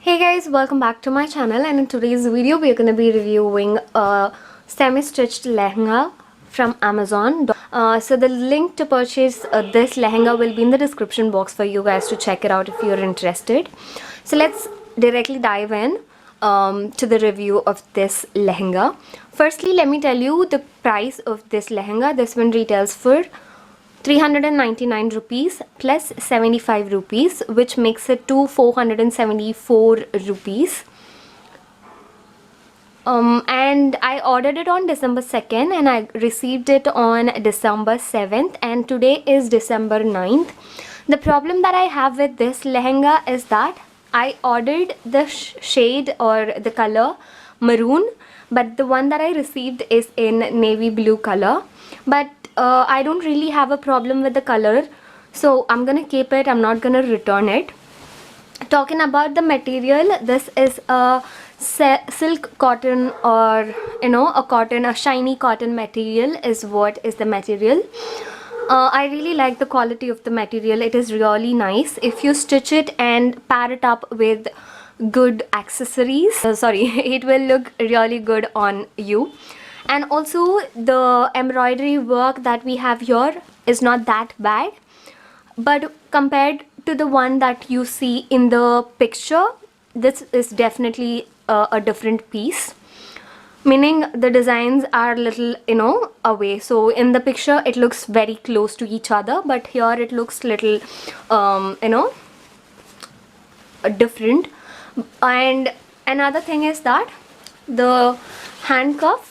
Hey guys, welcome back to my channel, and in today's video we're going to be reviewing a semi-stitched lehenga from Amazon. So the link to purchase this lehenga will be in the description box for you guys to check it out if you're interested. So let's directly dive in to the review of this lehenga. Firstly, let me tell you the price of this lehenga. This one retails for 399 rupees plus 75 rupees, which makes it to 474 rupees. And I ordered it on December 2nd and I received it on December 7th, and today is December 9th. The problem that I have with this lehenga is that I ordered the shade or the color maroon, but the one that I received is in navy blue color. But I don't really have a problem with the color, so I'm gonna keep it. I'm not gonna return it. Talking about the material, this is a silk cotton, or a shiny cotton material is what is the material. I really like the quality of the material. It is really nice. If you stitch it and pair it up with good accessories, it will look really good on you. And also the embroidery work that we have here is not that bad, but compared to the one that you see in the picture, this is definitely a different piece, meaning the designs are little away. So in the picture it looks very close to each other, but here it looks little different. And another thing is that the handcuff,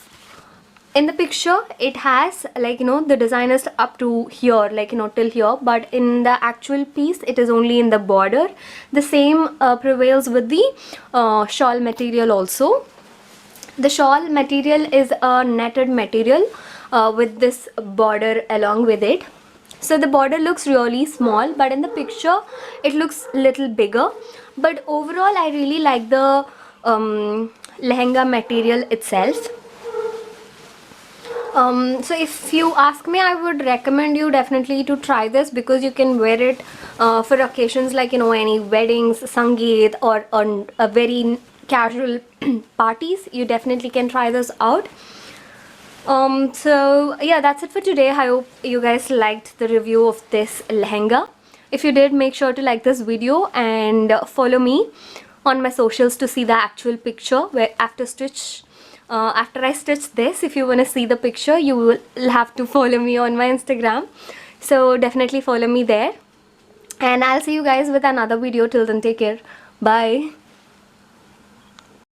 in the picture it has the design is up to here, till here, but in the actual piece it is only in the border. The same prevails with the shawl material also. The shawl material is a netted material with this border along with it. So the border looks really small, but in the picture it looks little bigger. But overall I really like the lehenga material itself. So if you ask me, I would recommend you definitely to try this, because you can wear it for occasions like any weddings, sangeet, or on a very casual parties. You definitely can try this out. So yeah, that's it for today. I hope you guys liked the review of this lehenga. If you did, make sure to like this video and follow me on my socials to see the actual picture where after I stitch this. If you want to see the picture, you will have to follow me on my Instagram, so definitely follow me there, and I'll see you guys with another video. Till then, take care. Bye.